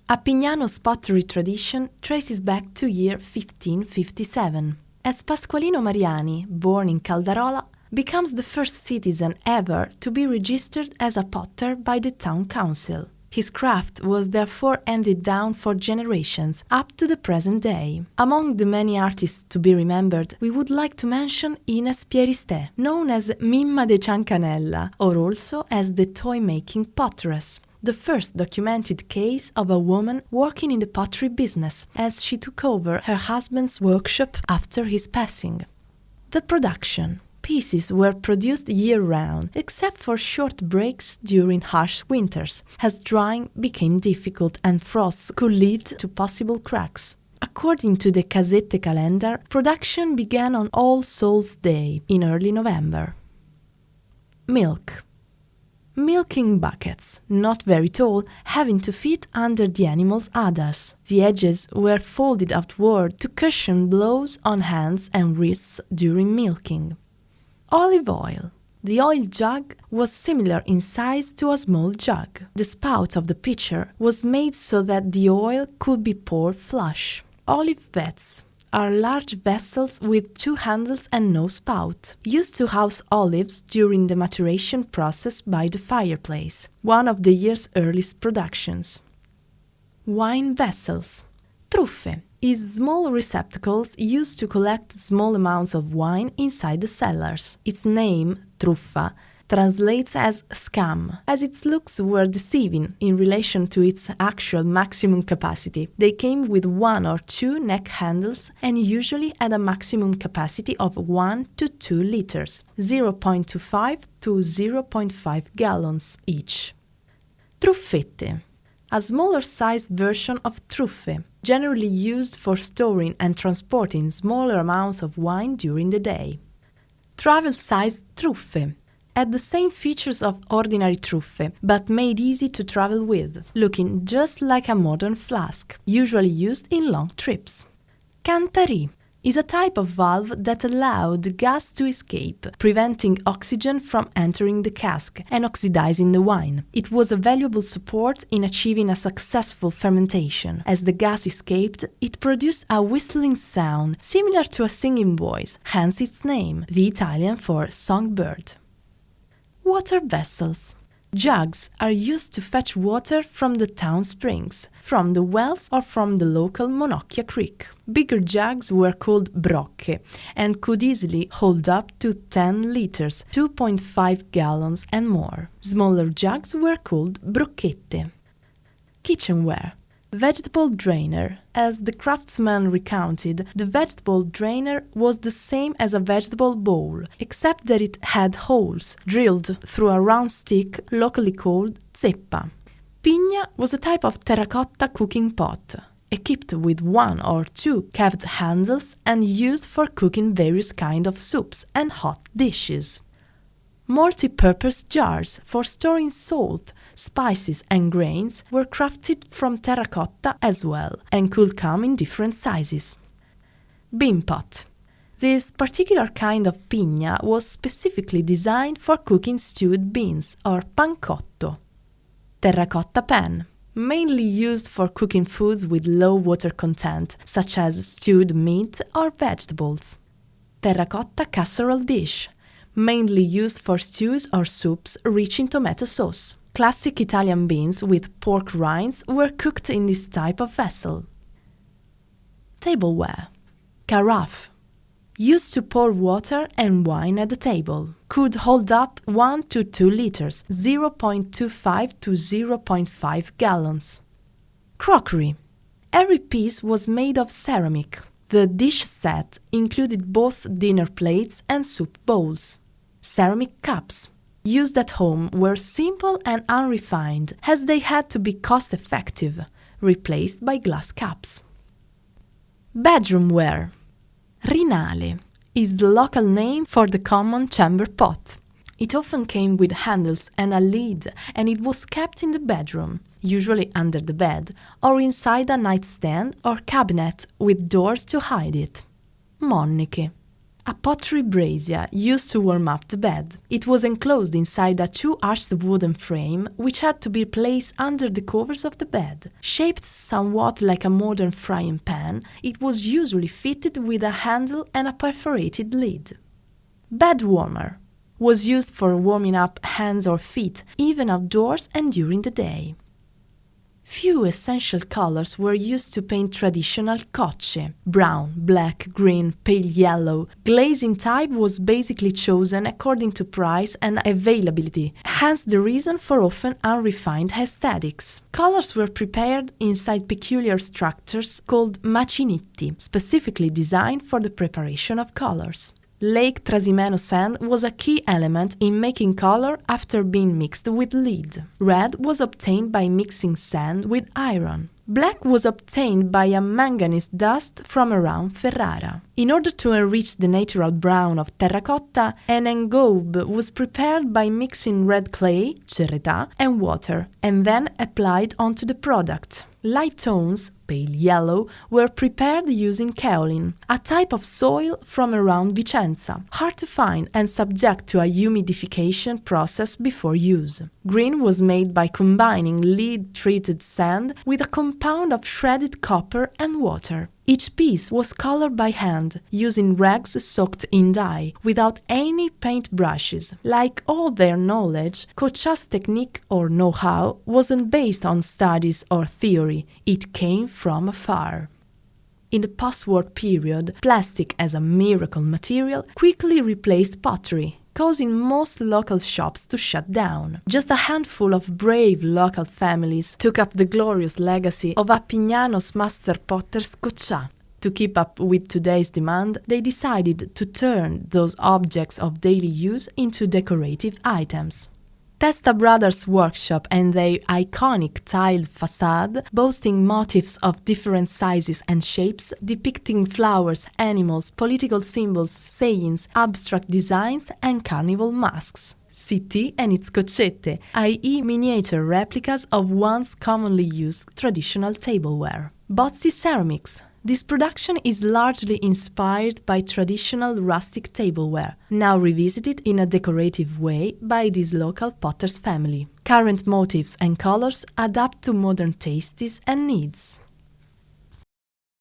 Appignano's pottery tradition traces back to year 1557, as Pasqualino Mariani, born in Caldarola, becomes the first citizen ever to be registered as a potter by the town council. His craft was therefore handed down for generations up to the present day. Among the many artists to be remembered, we would like to mention Ines Pieriste, known as Mimma de Ciancanella, or also as the toy-making potteress, the first documented case of a woman working in the pottery business, as she took over her husband's workshop after his passing. The production. Pieces were produced year-round, except for short breaks during harsh winters, as drying became difficult and frosts could lead to possible cracks. According to the Casette calendar, production began on All Souls' Day in early November. Milk. Milking buckets, not very tall, having to fit under the animal's udders. The edges were folded outward to cushion blows on hands and wrists during milking. Olive oil. The oil jug was similar in size to a small jug. The spout of the pitcher was made so that the oil could be poured flush. Olive vats are large vessels with two handles and no spout, used to house olives during the maturation process by the fireplace, one of the year's earliest productions. Wine vessels. Truffe is small receptacles used to collect small amounts of wine inside the cellars. Its name, truffa, translates as scam, as its looks were deceiving in relation to its actual maximum capacity. They came with one or two neck handles and usually had a maximum capacity of 1 to 2 liters, 0.25 to 0.5 gallons each. Truffette, a smaller-sized version of truffe, generally used for storing and transporting smaller amounts of wine during the day. Travel-sized truffe had the same features of ordinary truffe, but made easy to travel with, looking just like a modern flask, usually used in long trips. Cantari is a type of valve that allowed the gas to escape, preventing oxygen from entering the cask and oxidizing the wine. It was a valuable support in achieving a successful fermentation. As the gas escaped, it produced a whistling sound similar to a singing voice, hence its name, the Italian for songbird. Water vessels. Jugs are used to fetch water from the town springs, from the wells or from the local Monocchia Creek. Bigger jugs were called brocche and could easily hold up to 10 liters, 2.5 gallons and more. Smaller jugs were called brocchette. Kitchenware. Vegetable drainer. As the craftsman recounted, the vegetable drainer was the same as a vegetable bowl, except that it had holes drilled through a round stick locally called zeppa. Pigna was a type of terracotta cooking pot, equipped with 1 or 2 carved handles and used for cooking various kinds of soups and hot dishes. Multi-purpose jars for storing salt, spices and grains were crafted from terracotta as well and could come in different sizes. Bean pot. This particular kind of pigna was specifically designed for cooking stewed beans or pancotto. Terracotta pan. Mainly used for cooking foods with low water content, such as stewed meat or vegetables. Terracotta casserole dish. Mainly used for stews or soups rich in tomato sauce. Classic Italian beans with pork rinds were cooked in this type of vessel. Tableware. Carafe. Used to pour water and wine at the table. Could hold up 1 to 2 liters, 0.25 to 0.5 gallons. Crockery. Every piece was made of ceramic. The dish set included both dinner plates and soup bowls. Ceramic cups, used at home, were simple and unrefined, as they had to be cost-effective, replaced by glass cups. Bedroom ware. Rinale is the local name for the common chamber pot. It often came with handles and a lid, and it was kept in the bedroom, usually under the bed, or inside a nightstand or cabinet with doors to hide it. Monneke. a pottery brazier used to warm up the bed. It was enclosed inside a two-arched wooden frame which had to be placed under the covers of the bed. Shaped somewhat like a modern frying pan, it was usually fitted with a handle and a perforated lid. Bed warmer was used for warming up hands or feet, even outdoors and during the day. Few essential colors were used to paint traditional cocce: brown, black, green, pale yellow. Glazing type was basically chosen according to price and availability, hence the reason for often unrefined aesthetics. Colors were prepared inside peculiar structures called macinitti, specifically designed for the preparation of colors. Lake Trasimeno sand was a key element in making color after being mixed with lead. Red was obtained by mixing sand with iron. Black was obtained by a manganese dust from around Ferrara. In order to enrich the natural brown of terracotta, an engobe was prepared by mixing red clay, cerretà, and water, and then applied onto the product. Light tones, pale yellow, were prepared using kaolin, a type of soil from around Vicenza, hard to find and subject to a humidification process before use. Green was made by combining lead-treated sand with a compound of shredded copper and water. Each piece was colored by hand, using rags soaked in dye, without any paint brushes. Like all their knowledge, Coccia's technique or know-how wasn't based on studies or theory, it came from afar. In the post-war period, plastic as a miracle material quickly replaced pottery, causing most local shops to shut down. Just a handful of brave local families took up the glorious legacy of Appignano's master potters Coccia. To keep up with today's demand, they decided to turn those objects of daily use into decorative items. Testa Brothers' workshop and their iconic tiled facade, boasting motifs of different sizes and shapes, depicting flowers, animals, political symbols, sayings, abstract designs, and carnival masks. CT and its coccette, i.e. miniature replicas of once commonly used traditional tableware. Bozzi Ceramics. This production is largely inspired by traditional rustic tableware, now revisited in a decorative way by this local potter's family. Current motifs and colors adapt to modern tastes and needs.